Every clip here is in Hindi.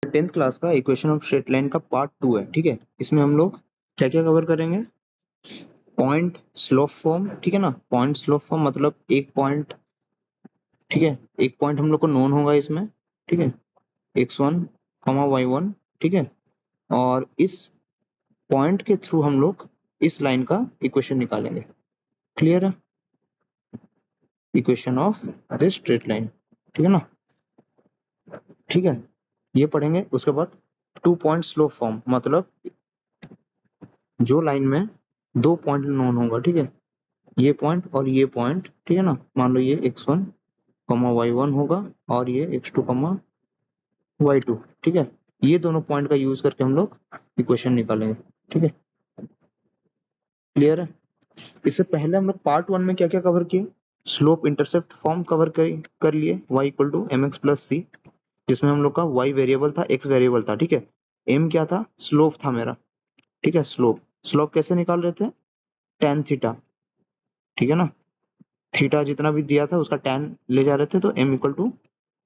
10th क्लास का इक्वेशन ऑफ स्ट्रेट लाइन का पार्ट 2 है। ठीक है, इसमें हम लोग क्या क्या कवर करेंगे? पॉइंट स्लोप फॉर्म, ठीक है ना। पॉइंट स्लोप फॉर्म मतलब एक पॉइंट, ठीक है, एक पॉइंट हम लोग को नोन होगा इसमें, ठीक है, x1 y1, ठीक है, और इस पॉइंट के थ्रू हम लोग इस लाइन का इक्वेशन निकालेंगे। क्लियर है? Equation of this straight line, ठीक है ना। ठीक है, ये पढ़ेंगे। उसके बाद 2 पॉइंट स्लोप फॉर्म मतलब जो लाइन में 2 पॉइंट नोन होगा, ठीक है, ये पॉइंट और ये पॉइंट, ठीक है ना। मान लो ये x1 y1 होगा और ये x2 y2, ठीक है। ये दोनों पॉइंट का यूज करके हम लोग इक्वेशन निकालेंगे। ठीक है, क्लियर है? इससे पहले हम लोग पार्ट 1 में क्या क्या कवर किए? स्लोप इंटरसेप्ट फॉर्म कवर कर लिए, y equal to mx plus c, जिसमें हम लोग का y वेरिएबल था, x वेरिएबल था, ठीक है। m क्या था? स्लोप था मेरा, ठीक है। स्लोप स्लोप कैसे निकाल रहे थे? tan थीटा, ठीक है ना। थीटा जितना भी दिया था उसका tan ले जा रहे थे, तो m equal to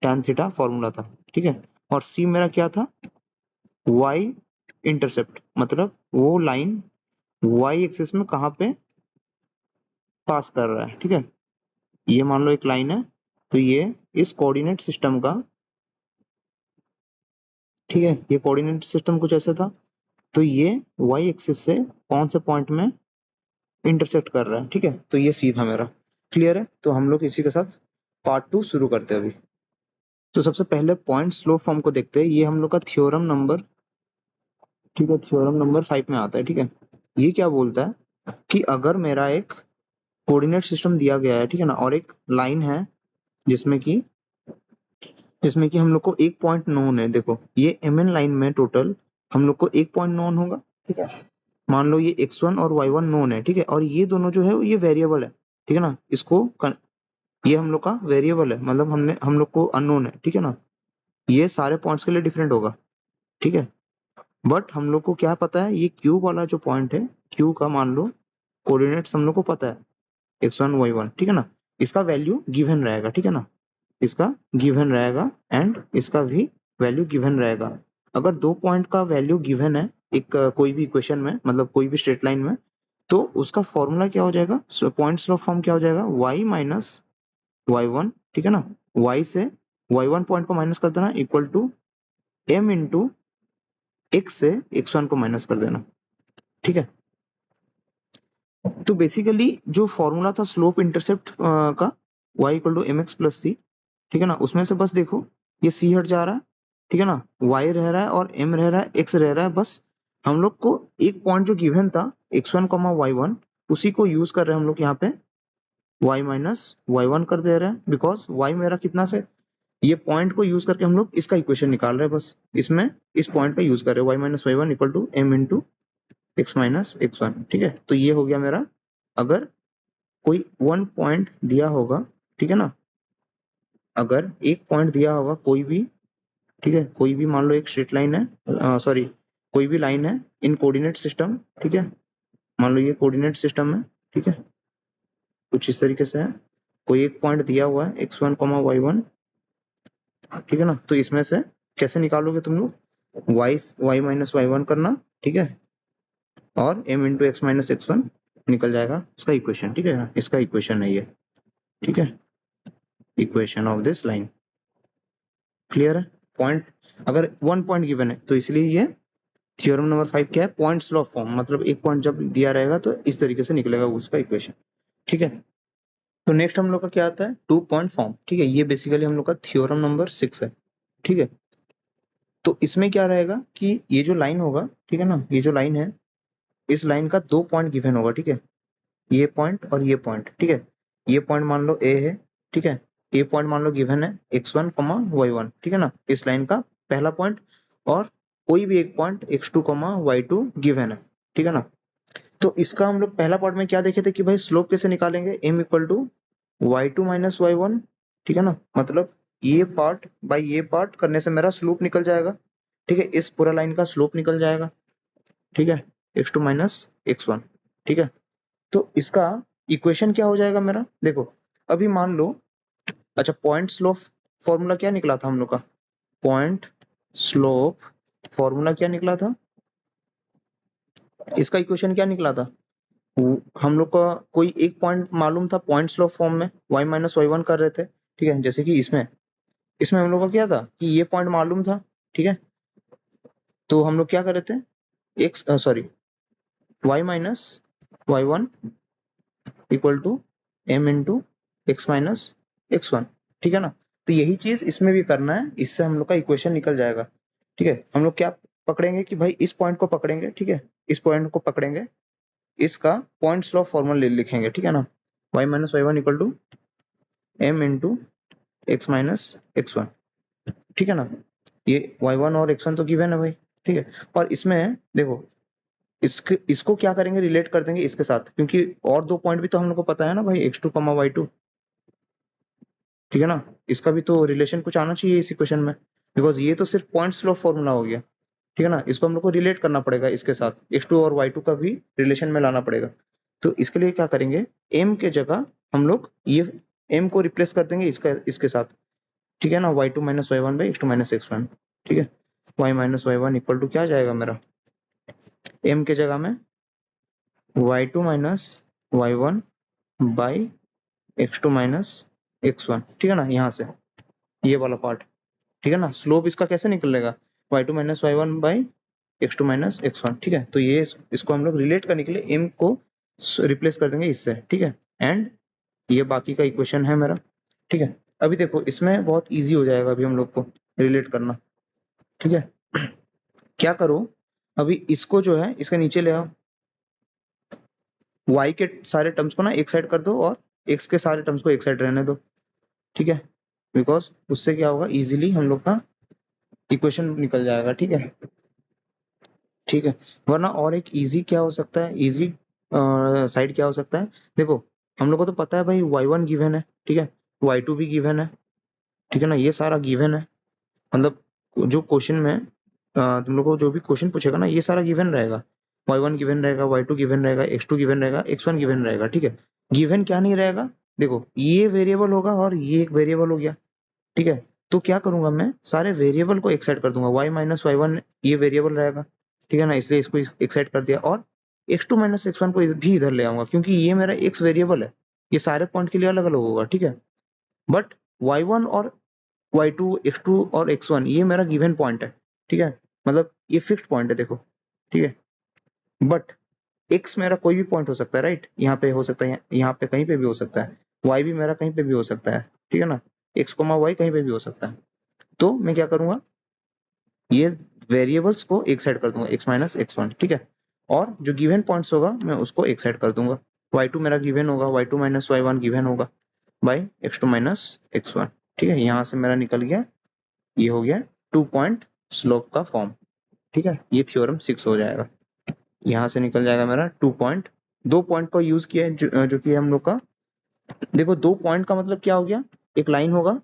tan theta formula था, ठीक है। और c मेरा क्या था? y इंटरसेप्ट, मतलब वो लाइन y एक्सिस में कहाँ पे पास कर रहा है, ठीक है। ये मान लो एक लाइन है, तो ये इस कोऑर्डिनेट सिस्टम का, ठीक है, ये कोऑर्डिनेट सिस्टम कुछ ऐसा था, तो ये y एक्सिस से कौन से पॉइंट में इंटरसेक्ट कर रहा है, ठीक है। तो ये सी था मेरा। क्लियर है? तो हम लोग इसी के साथ पार्ट 2 शुरू करते हैं अभी। तो सबसे पहले पॉइंट स्लोप फॉर्म को देखते हैं। ये हम लोग का थ्योरम नंबर, ठीक है, थ्योरम नंबर 5 में आता है, ठीक है। ये क्या बोलता है कि अगर मेरा एक कोऑर्डिनेट सिस्टम दिया गया है, ठीक है ना, और एक लाइन है जिसमें कि हम लोग को एक पॉइंट नोन है। देखो ये mn लाइन में टोटल हम लोग को एक पॉइंट नोन होगा, ठीक है। मान लो ये x1 और y1 नोन है, ठीक है, और ये दोनों जो है ये वेरिएबल है, ठीक है ना। ये हम लोग का वेरिएबल है, मतलब हम लोग को अननोन है, ठीक है ना। ये सारे पॉइंट्स के लिए डिफरेंट होगा, ठीक है। बट हम लोग को क्या पता है? ये क्यू वाला जो पॉइंट है, क्यू का मान लो कोऑर्डिनेट्स हम लोग को पता है x1 y1, ठीक है ना। इसका वैल्यू गिवन रहेगा, ठीक है ना, इसका गिवन रहेगा एंड इसका भी वैल्यू गिवन रहेगा। अगर दो पॉइंट का वैल्यू गिवन है एक कोई भी इक्वेशन में, मतलब कोई भी स्ट्रेट लाइन में, तो उसका फॉर्मूला क्या हो जाएगा? पॉइंट स्लोप फॉर्म क्या हो जाएगा? y माइनस y1, ठीक है ना। y से y1 पॉइंट को माइनस कर देना equal to m into x से x1 को माइनस कर देना, ठीक है। तो बेसिकली जो फॉर्मूला था स्लोप इंटरसेप्ट का y equal to mx plus c, ठीक है ना, उसमें से बस देखो ये c हट जा रहा है, ठीक है ना, y रह रहा है और m रह रहा है, x रह रहा है। बस हम लोग को एक पॉइंट जो गिवन था x1 y1, उसी को यूज कर रहे हैं हम लोग यहाँ पे y माइनस y1 कर दे रहे हैं, बिकॉज y मेरा कितना से, ये पॉइंट को यूज करके हम लोग इसका इक्वेशन निकाल रहे हैं। बस इसमें इस पॉइंट का यूज कर रहे हैं, y minus y1 equal to m into x minus x1, ठीक है। तो ये हो गया मेरा। अगर कोई वन पॉइंट दिया होगा, ठीक है ना, अगर एक पॉइंट दिया होगा कोई भी, ठीक है, कोई भी मान लो एक स्ट्रेट लाइन है, सॉरी कोई भी लाइन है इन कोऑर्डिनेट सिस्टम, ठीक है, मान लो ये कोऑर्डिनेट सिस्टम है, ठीक है, कुछ इस तरीके से है। कोई एक पॉइंट दिया हुआ है x1 y1, ठीक है ना। तो इसमें से कैसे निकालोगे तुम लोग? y माइनस y1 करना, ठीक है, और m into X minus x1 निकल जाएगा उसका इक्वेशन, ठीक है। इसका इक्वेशन है ये, ठीक है, equation of this line. Clear है? पॉइंट, अगर वन पॉइंट गिवन है तो इसलिए ये थ्योरम नंबर 5 क्या है? पॉइंट स्लोप फॉर्म, मतलब एक पॉइंट जब दिया रहेगा तो इस तरीके से निकलेगा उसका इक्वेशन, ठीक है। तो नेक्स्ट हम लोग का क्या आता है? 2 पॉइंट फॉर्म, ठीक है। ये बेसिकली हम लोग का थ्योरम नंबर 6 है, ठीक है। तो इसमें क्या रहेगा कि ये जो लाइन होगा, ठीक है ना, ये जो लाइन है, इस लाइन का 2 पॉइंट गिवन होगा, ठीक है, ये पॉइंट और ये पॉइंट, ठीक है। ये पॉइंट मान लो ए है, ठीक है, ये पॉइंट मान लो गिवन है x1 y1, ठीक है ना, इस लाइन का पहला पॉइंट, और कोई भी एक पॉइंट x2 y2 गिवन है, ठीक है ना। तो इसका हम लोग पहला पार्ट में क्या देखे थे कि भाई स्लोप कैसे निकालेंगे? m equal to y2 minus y1, ठीक है ना, मतलब ये पार्ट बाय ये पार्ट करने से मेरा स्लोप निकल जाएगा, ठीक है, इस पूरा लाइन का स्लोप निकल जाएगा, ठीक है, x2 माइनस x1, ठीक है। तो इसका इक्वेशन क्या हो जाएगा मेरा? देखो अभी मान लो, अच्छा पॉइंट स्लोप फॉर्मूला क्या निकला था हम लोग का? पॉइंट स्लोप फॉर्मूला क्या निकला था, इसका इक्वेशन क्या निकला था, हम लोग का कोई एक पॉइंट मालूम था पॉइंट स्लोप फॉर्म में, y माइनस वाई वन कर रहे थे, ठीक है, जैसे कि इसमें इसमें हम लोग का क्या था कि ये पॉइंट मालूम था, ठीक है, तो हम लोग क्या कर रहे थे, X sorry y minus Y one equal to M into X minus X one, ठीक है ना। तो यही चीज इसमें भी करना है, इससे हम लोग का इक्वेशन निकल जाएगा, ठीक है। हम लोग क्या पकड़ेंगे कि भाई इस पॉइंट को पकड़ेंगे, ठीक है, इस पॉइंट को पकड़ेंगे, इसका पॉइंट स्लोप फॉर्मूला लिखेंगे, ठीक है ना, y minus Y one equal to M into X minus X one, ठीक है ना। ये y1 और x1 तो गिवन है भाई, ठीक है। और इसमें देखो इसको क्या करेंगे, रिलेट कर देंगे इसके साथ, क्योंकि और दो पॉइंट भी तो हम लोग को पता है ना भाई, x2 y2, ठीक है ना। इसका भी तो रिलेशन कुछ आना चाहिए इस इक्वेशन में, बिकॉज ये तो सिर्फ पॉइंट स्लोप फॉर्मूला हो गया, ठीक है ना। इसको हम लोग को रिलेट करना पड़ेगा इसके साथ, x2 और y2 का भी रिलेशन में लाना पड़ेगा। तो इसके लिए क्या करेंगे, m के जगह हम लोग ये m को रिप्लेस कर देंगे इसके साथ, ठीक है ना, y2 minus Y one by x2 minus x1, ठीक है। y minus Y one equal to क्या जाएगा मेरा, m के जगह में y2 minus Y one by x2 minus x1, ठीक है ना, यहाँ से ये वाला पार्ट, ठीक है ना। स्लोप इसका कैसे निकलेगा, y2 minus Y one by x2 minus x1, ठीक है। तो ये इसको हम लोग रिलेट करने के लिए m को रिप्लेस कर देंगे इससे, ठीक है। एंड ये बाकी का इक्वेशन है मेरा, ठीक है। अभी देखो इसमें बहुत इजी हो जाएगा अभी हम लोग को रिलेट करना, ठीक है। क्या करो, अभी इसको जो है इसके नीचे ले आओ, y के सारे टर्म्स को ना एक साइड कर दो और x के सारे टर्म्स को एक साइड रहने दो, ठीक है, बिकॉज उससे क्या होगा, इजीली हम लोग का इक्वेशन निकल जाएगा, ठीक है, ठीक है। वरना और एक इजी क्या हो सकता है, इजी साइड क्या हो सकता है, देखो हम लोग को तो पता है भाई y1 गिवन है, ठीक है, y2 भी गिवन है, ठीक है ना, ये सारा गिवन है, मतलब जो क्वेश्चन में तुम लोग को जो भी क्वेश्चन पूछेगा ना ये सारा गिवन रहेगा, y1 गिवन रहेगा, y2 गिवन रहेगा, x2 गिवन रहेगा, x1 गिवन रहेगा, ठीक है। गिवन क्या नहीं रहेगा, देखो ये वेरिएबल होगा और ये एक वेरिएबल हो गया, ठीक है। तो क्या करूंगा मैं, सारे वेरिएबल को एक साइड कर दूंगा, y माइनस वाई वन ये वेरिएबल रहेगा, ठीक है ना, इसलिए इसको एक साइड कर दिया, और x2 माइनस x1 को भी इधर ले आऊंगा, क्योंकि ये मेरा x वेरिएबल है, ये सारे पॉइंट के लिए अलग अलग होगा, ठीक है। बट y1 और y2 x2 और x1 ये मेरा गिवन पॉइंट है, ठीक है, मतलब ये फिक्स्ड पॉइंट है, देखो, ठीक है। बट x मेरा कोई भी पॉइंट हो सकता है, राइट, यहाँ पे हो सकता है, यहाँ पे कहीं पे भी हो सकता है, y भी मेरा कहीं पे भी हो सकता है, ठीक है ना, x y कहीं पे भी हो सकता है। तो मैं क्या करूंगा, ये वेरिएबल्स को एक साइड कर दूंगा, x माइनस एक्स वन, ठीक है, और जो गिवन पॉइंट्स होगा मैं उसको एक साइड कर दूंगा, y2 मेरा गिवन होगा, y2 minus Y one given होगा बाई x2 माइनस x1, ठीक है। यहाँ से मेरा निकल गया, ये हो गया 2 पॉइंट स्लोप का फॉर्म, ठीक है, ये थ्योरम 6 हो जाएगा, यहाँ से निकल जाएगा मेरा 2 पॉइंट, 2 पॉइंट को यूज किया है जो कि हम लोग का, देखो 2 पॉइंट का मतलब क्या हो गया, एक लाइन होगा,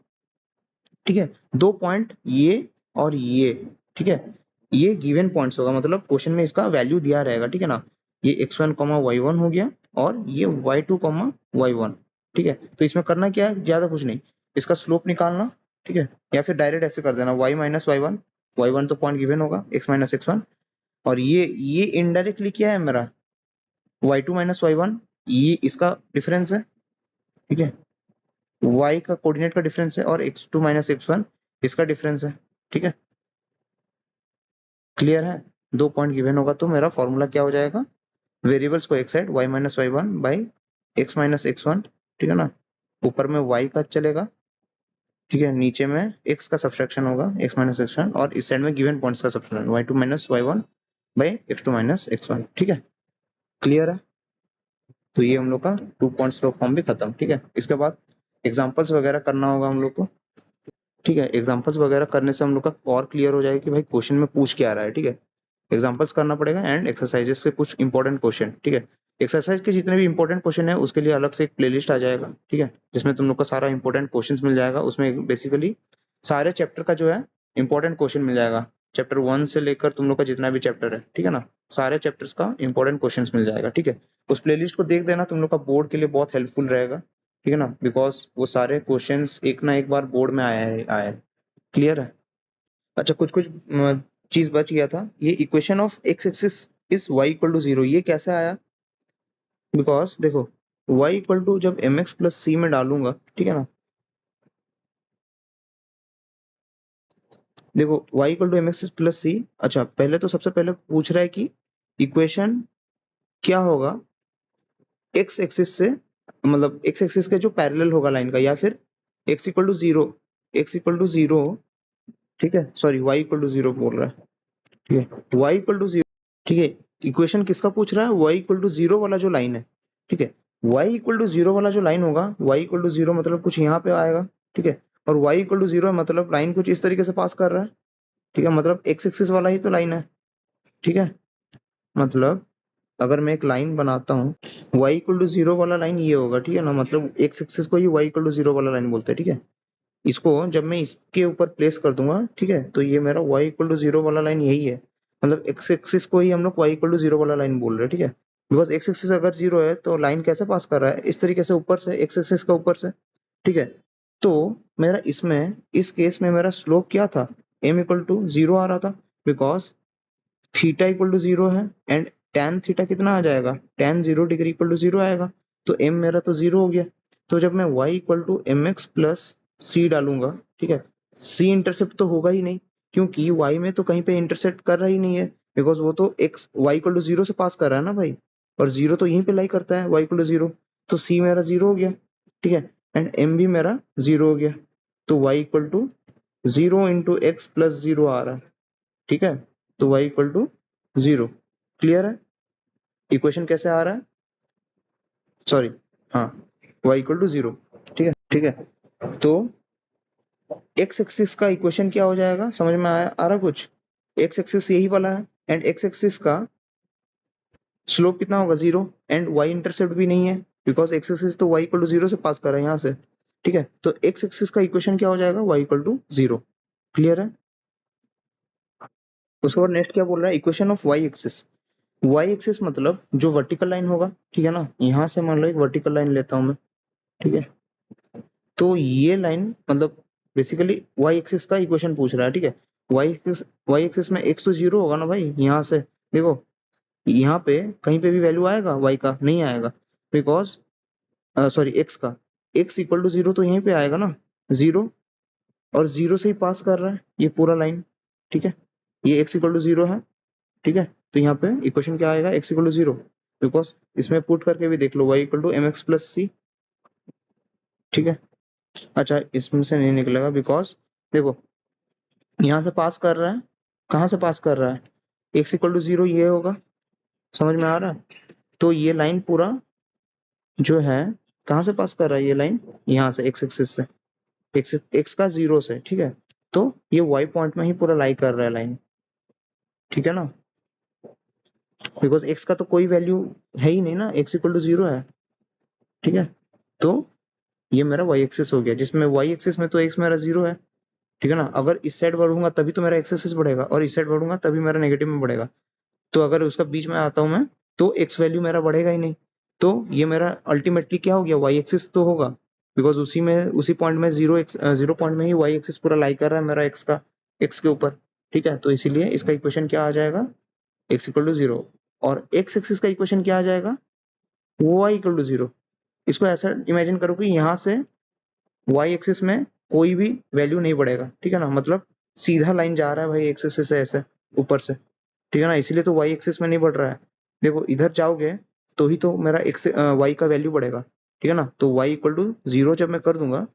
ठीक है, 2 पॉइंट ये और ये, ठीक है, ये गिवन पॉइंट्स होगा, मतलब क्वेश्चन में इसका वैल्यू दिया रहेगा, ठीक है ना, ये x1 y1 हो गया और ये y2 y1, ठीक है। तो इसमें करना क्या है, ज्यादा कुछ नहीं, इसका स्लोप निकालना, ठीक है, या फिर डायरेक्ट ऐसे कर देना y minus Y one, Y one तो पॉइंट गिवन होगा, x माइनस x1, और ये इनडायरेक्टली क्या है मेरा y2 माइनस वाई वन, ये इसका डिफरेंस है, ठीक है, y का कोऑर्डिनेट का डिफरेंस है, और x2 माइनस x1 इसका डिफरेंस है, ठीक है, क्लियर है। 2 पॉइंट गिवन होगा तो मेरा फॉर्मूला क्या हो जाएगा, वेरिएबल्स को एक side y minus Y one by X minus X one, ठीक है ना, ऊपर में y का चलेगा, ठीक है, नीचे में x का सब्सट्रैक्शन होगा, x माइनस एक्स वन, और इस साइड में गिवन पॉइंट्स का subtraction y2 minus Y one by x2 minus X one, ठीक है, क्लियर है। तो ये हम लोग का 2 पॉइंट स्लोप फॉर्म भी खत्म, ठीक है। इसके बाद एग्जाम्पल्स वगैरह करना होगा हम लोग को, ठीक है, एग्जाम्पल्स वगैरह करने से हम लोग का और क्लियर हो जाएगा कि भाई क्वेश्चन में पूछ क्या रहा है, ठीक है। एग्जाम्पल्स करना पड़ेगा एंड एक्सरसाइजेस के कुछ इंपॉर्टेंट क्वेश्चन, ठीक है। एक्सरसाइज के जितने भी इंपॉर्टेंट क्वेश्चन है उसके लिए अलग से एक प्लेलिस्ट आ जाएगा, ठीक है, जिसमें तुम लोग का सारा इंपॉर्टेंट क्वेश्चन मिल जाएगा, उसमें बेसिकली सारे चैप्टर का जो है इंपॉर्टेंट क्वेश्चन मिल जाएगा, चैप्टर 1 से लेकर तुम लोग का जितना भी चैप्टर है, ठीक है ना, सारे चैप्टर्स का इंपॉर्टेंट क्वेश्चन मिल जाएगा, ठीक है। उस प्लेलिस्ट को देख देना, तुम लोग का बोर्ड के लिए बहुत हेल्पफुल रहेगा, ठीक है ना, बिकॉज वो सारे क्वेश्चंस एक ना एक बार बोर्ड में आया है, क्लियर है। अच्छा, कुछ कुछ चीज बच गया था। ये equation of X axis is y equal to 0, ये कैसे आया? बिकॉज देखो y इक्वल टू जब mx प्लस सी में डालूंगा, ठीक है ना, देखो y equal to mx plus C. अच्छा, पहले तो सबसे पहले पूछ रहा है कि इक्वेशन क्या होगा एक्स एक्सिस से, मतलब एक्स एक्सिस के जो पैरेलल होगा लाइन का, या फिर x equal to 0, x equal to 0, ठीक है, सॉरी y इक्वल टू 0 बोल रहा है, ठीक है, y इक्वल टू 0, ठीक है। इक्वेशन किसका पूछ रहा है? y इक्वल टू 0 वाला जो लाइन है, ठीक है, y इक्वल टू 0 वाला जो लाइन होगा, y इक्वल टू 0 मतलब कुछ यहाँ पे आएगा, ठीक है, और y इक्वल टू 0 मतलब लाइन कुछ इस तरीके से पास कर रहा है, ठीक है, मतलब एक्स एक्सिस वाला ही तो लाइन है, ठीक है। मतलब अगर मैं एक लाइन बनाता हूँ, y इक्वल टू 0 वाला लाइन ये होगा, ठीक है ना, मतलब एक्स एक्सिस को ही y इक्वल टू 0 वाला लाइन बोलते हैं, ठीक है। इसको जब मैं इसके ऊपर प्लेस कर दूंगा, ठीक है, तो ये मेरा y इक्वल टू 0 वाला लाइन यही है, मतलब एक्स एक्सिस को ही हम लोग y इक्वल टू 0 वाला लाइन बोल रहे हैं, ठीक है। बिकॉज एक्स एक्सिस अगर 0 है तो लाइन कैसे पास कर रहा है? इस तरीके से ऊपर से, एक्स एक्सिस का ऊपर से, ठीक है। तो मेरा इसमें, इस केस में मेरा स्लोप क्या था? m इक्वल टू 0 आ रहा था, बिकॉज थीटा इक्वल टू 0 है, एंड tan थीटा कितना आ जाएगा? tan 0 डिग्री इक्वल टू 0 आएगा, तो m मेरा तो 0 हो गया। तो जब मैं y equal to M X plus C डालूंगा, ठीक है, c इंटरसेप्ट तो होगा ही नहीं, क्योंकि y में तो कहीं पे इंटरसेप्ट कर रहा ही नहीं है, बिकॉज वो तो x y इक्वल टू 0 से पास कर रहा है ना भाई, और 0 तो यहीं पे लाई करता है y इक्वल टू 0, तो c मेरा 0 हो गया, ठीक है, एंड m भी मेरा 0 हो गया, तो y equal to 0 into X plus 0 आ रहा है, ठीक है, तो y इक्वल टू 0। क्लियर है इक्वेशन कैसे आ रहा है? सॉरी, हाँ, y इक्वल टू 0, ठीक है, ठीक है। तो x एक्सिस का इक्वेशन क्या हो जाएगा? समझ में आ रहा कुछ? x एक्सिस यही वाला है, एंड x एक्सिस का स्लोप कितना होगा? 0, एंड y इंटरसेप्ट भी नहीं है, बिकॉज x एक्सिस तो y इक्वल टू 0 से पास कर रहा है यहाँ से, ठीक है, तो x एक्सिस का इक्वेशन क्या हो जाएगा? y equal to 0। क्लियर है? उसके बाद नेक्स्ट क्या बोल रहा है? Equation of y axis. y axis मतलब जो वर्टिकल लाइन होगा, ठीक है ना, यहाँ से मान लो एक वर्टिकल लाइन लेता हूँ मैं, ठीक है, तो ये लाइन मतलब बेसिकली y एक्सिस का इक्वेशन पूछ रहा है, ठीक है। y एक्सिस में x तो 0 होगा ना भाई, यहाँ से देखो, यहाँ पे कहीं पे भी वैल्यू आएगा y का? नहीं आएगा, बिकॉज सॉरी x का, x इक्वल टू 0 तो यहीं पे आएगा ना, 0, और 0 से ही पास कर रहा है ये पूरा लाइन, ठीक है, ये x इक्वल टू 0 है, ठीक है, तो यहाँ पे इक्वेशन क्या आएगा? x इक्वल टू 0, बिकॉज इसमें पुट करके भी देख लो, y equal to M X plus C, ठीक है। अच्छा, इसमें से नहीं निकलेगा, बिकॉज देखो यहाँ से पास कर रहा है, कहाँ से पास कर रहा है? एक्स इक्वल टू 0 ये होगा, समझ में आ रहा है? तो ये लाइन पूरा जो है कहाँ से पास कर रहा है? ये लाइन यहाँ से एक्स एक्सिस से, एक्स का 0 से, ठीक है, तो ये वाई पॉइंट में ही पूरा लाई कर रहा है लाइन, ठीक है ना, बिकॉज एक्स का तो कोई वैल्यू है ही नहीं ना, एक्स इक्वल टू 0 है, ठीक है। तो ये मेरा वाई एक्सिस हो गया, जिसमें वाई एक्सिस में तो एक्स मेरा 0 है, ठीक है ना। अगर इस साइड बढ़ूंगा तभी तो मेरा एक्स एक्सिस बढ़ेगा, और इस साइड बढ़ूंगा तभी मेरा नेगेटिव में बढ़ेगा, तो अगर उसका बीच में आता हूं मैं, तो एक्स वैल्यू मेरा बढ़ेगा ही नहीं, तो ये मेरा अल्टीमेटली क्या हो गया? वाई एक्सिस तो होगा, बिकॉज उसी में, उसी पॉइंट में 0 पॉइंट में ही वाई एक्सिस पूरा लाई कर रहा है मेरा एक्स का, एक्स के ऊपर, ठीक है, तो इसीलिए इसका इक्वेशन क्या आ जाएगा? X equal to 0। और एक्स एक्सिस का इक्वेशन क्या आ जाएगा? Y equal to 0। इसको ऐसा इमेजिन करो कि यहाँ से वाई एक्सिस में कोई भी वैल्यू नहीं बढ़ेगा, ठीक है ना, मतलब सीधा लाइन जा रहा है भाई एक्स एक्सिस से ऐसे ऊपर से, ठीक है ना, इसीलिए तो वाई एक्सिस में नहीं बढ़ रहा है। देखो इधर जाओगे तो ही तो मेरा एक्स वाई का वैल्यू बढ़ेगा, ठीक है ना, तो वाई इक्वल टू 0 जब मैं कर दूंगा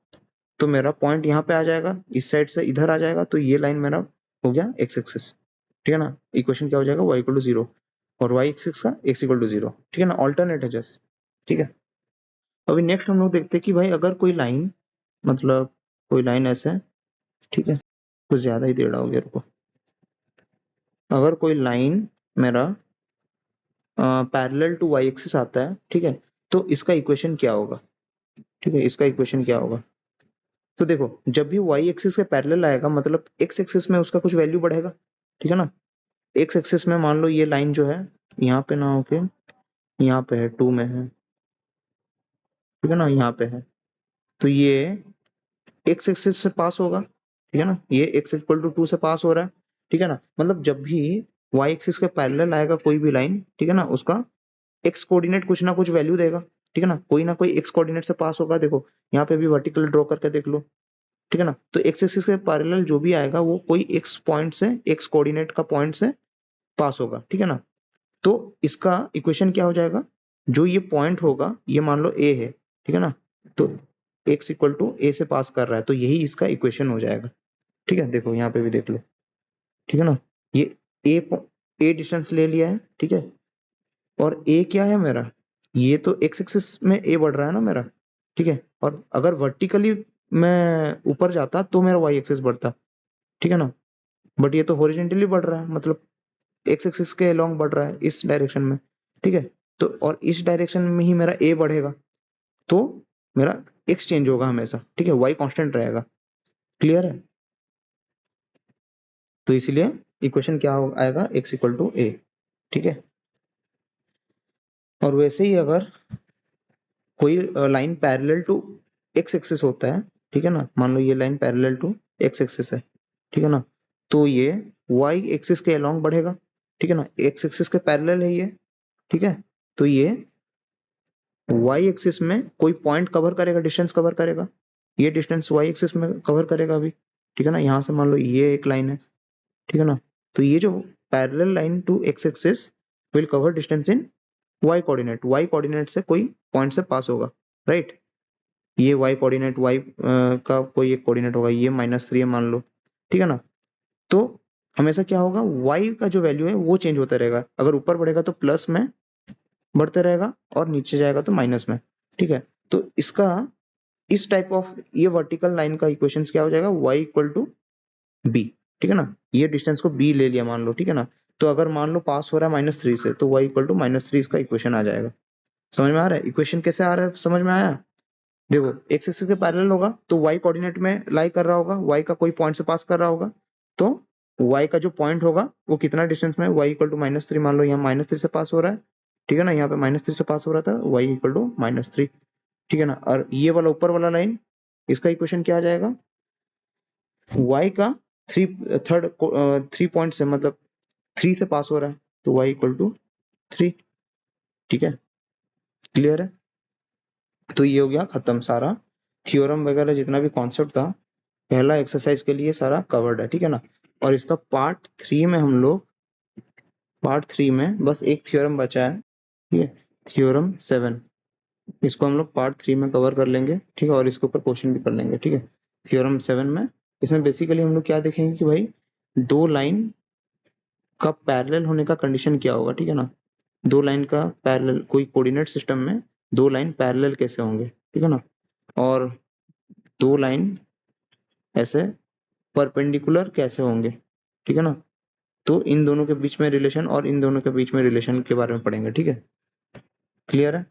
तो मेरा पॉइंट यहाँ पे आ जाएगा, इस साइड से इधर आ जाएगा, तो ये लाइन मेरा हो गया एक्स एक्सिस, ठीक है ना। इक्वेशन क्या हो जाएगा? वाई इक्वल टू 0, और वाई एक्सिस का एक्स इक्वल टू 0, ठीक है ना, ऑल्टरनेट है जस्ट, ठीक है। अभी नेक्स्ट हम लोग देखते हैं कि भाई अगर कोई लाइन, मतलब कोई लाइन ऐसे है, ठीक है, कुछ ज्यादा ही टेढ़ा हो गया, रुको। अगर कोई लाइन मेरा पैरेलल टू वाई एक्सिस आता है, ठीक है, तो इसका इक्वेशन क्या होगा? ठीक है, इसका इक्वेशन क्या होगा? तो देखो जब भी वाई एक्सिस के पैरेलल आएगा, मतलब एक्स एक्सिस में उसका कुछ वैल्यू बढ़ेगा, ठीक है ना। एक्स एक्सिस में मान लो ये लाइन जो है यहाँ पे ना होके यहाँ पे है, 2 में है, ठीक है ना, यहाँ पे है, तो ये एक्स एक्सिस से पास होगा, ठीक है ना, ये x इक्वल टू 2 से पास हो रहा है, ठीक है ना, मतलब जब भी y एक्सिस के पैरेलल आएगा कोई भी लाइन, ठीक है ना, उसका x कोऑर्डिनेट कुछ ना कुछ वैल्यू देगा, ठीक है ना कोई x कोऑर्डिनेट से पास होगा, देखो यहाँ पे भी वर्टिकल ड्रॉ करके देख लो, ठीक है ना, तो x एक्सिस के पैरेलल जो भी आएगा वो कोई x पॉइंट से, x कोऑर्डिनेट का पॉइंट से पास होगा, ठीक है ना, तो इसका इक्वेशन क्या हो जाएगा, जो ये पॉइंट होगा ये मान लो a है, ठीक है ना, तो x इक्वल टू a से पास कर रहा है, तो यही इसका इक्वेशन हो जाएगा, ठीक है, देखो यहाँ पे भी देख लो, ठीक है ना, ये a डिस्टेंस ले लिया है, ठीक है, और a क्या है मेरा, ये तो x एक्सिस में a बढ़ रहा है ना मेरा, ठीक है, और अगर वर्टिकली मैं ऊपर जाता तो मेरा y एक्सिस बढ़ता, ठीक है ना, बट ये तो हॉरिजॉन्टली बढ़ रहा है, मतलब x एक्सिस के अलोंग बढ़ रहा है इस डायरेक्शन में, ठीक है, तो और इस डायरेक्शन में ही मेरा a बढ़ेगा, तो मेरा x चेंज होगा हमेशा, ठीक है, y कांस्टेंट रहेगा, क्लियर है, तो इसलिए इक्वेशन क्या आएगा, x इक्वल टू a, ठीक है, और वैसे ही अगर कोई line parallel to x axis होता है, ठीक है ना, मान लो ये line parallel to x axis है, ठीक है ना, तो ये y एक्सिस के अलोंग बढ़ेगा, ठीक है ना, x एक्सिस के पैरेलल है ये, ठीक है, तो ये y एक्सिस में कोई पॉइंट कवर करेगा, डिस्टेंस कवर करेगा, ये डिस्टेंस y एक्सिस में कवर करेगा अभी, ठीक है ना, यहाँ से मान लो ये एक लाइन है, ठीक है ना, तो ये जो parallel line to x axis will cover distance in y coordinate से कोई पॉइंट से पास होगा, राइट, ये y कोऑर्डिनेट y का कोई एक कोऑर्डिनेट होगा, ये -3 मान लो, ठीक है ना, तो हमेशा क्या होगा, y का जो वैल्यू है वो चेंज होता रहेगा, अगर ऊपर बढ़ेगा तो प्लस में बढ़ते रहेगा और नीचे जाएगा तो माइनस में, ठीक है, तो इसका इस टाइप ऑफ ये वर्टिकल लाइन का इक्वेशन क्या हो जाएगा, y इक्वल टू b, ठीक है ना, ये डिस्टेंस को b ले लिया मान लो, ठीक है ना, तो अगर मान लो पास हो रहा है -3 से, तो y इक्वल टू -3 इसका इक्वेशन आ जाएगा, समझ में आ रहा है, इक्वेशन कैसे आ रहा है, समझ में आया, देखो x एक्सिस के पैरेलल होगा तो y कोऑर्डिनेट में लाई कर रहा होगा, y का कोई पॉइंट से पास कर रहा होगा, तो y का जो पॉइंट होगा वो कितना डिस्टेंस में, y इक्वल टू -3, मान लो यहाँ -3 से पास हो रहा है, ठीक है ना, यहाँ पे -3 से पास हो रहा था, y इक्वल टू -3, ठीक है ना, और ये वाला ऊपर वाला लाइन, इसका इक्वेशन क्या आ जाएगा, y का थ्री पॉइंट से, मतलब 3 से पास हो रहा है, तो y इक्वल टू 3, ठीक है, क्लियर है, तो ये हो गया खत्म सारा थ्योरम वगैरह जितना भी कॉन्सेप्ट था पहला एक्सरसाइज के लिए सारा कवर्ड है, ठीक है ना, और इसका पार्ट थ्री में बस एक थ्योरम बचा है, ठीक है, थ्योरम 7, इसको हम लोग पार्ट 3 में कवर कर लेंगे, ठीक है, और इसके ऊपर क्वेश्चन भी कर लेंगे, ठीक है, थ्योरम 7 में इसमें बेसिकली हम लोग क्या देखेंगे कि भाई दो लाइन का पैरेलल होने का कंडीशन क्या होगा, ठीक है ना, दो लाइन का पैरेलल, कोई कोऑर्डिनेट सिस्टम में दो लाइन पैरेलल कैसे होंगे, ठीक है ना, और दो लाइन ऐसे परपेंडिकुलर कैसे होंगे, ठीक है ना, तो इन दोनों के बीच में रिलेशन और इन दोनों के बीच में रिलेशन के बारे में पढ़ेंगे, ठीक है, क्लियर है,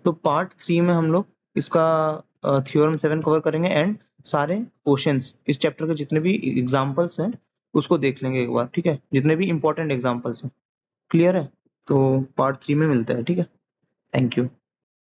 तो पार्ट 3 में हम लोग इसका थ्योरम 7 कवर करेंगे एंड सारे क्वेश्चंस इस चैप्टर के जितने भी एग्जांपल्स हैं उसको देख लेंगे एक बार, ठीक है, जितने भी इंपॉर्टेंट एग्जांपल्स हैं, क्लियर है, तो पार्ट 3 में मिलता है, ठीक है, थैंक यू।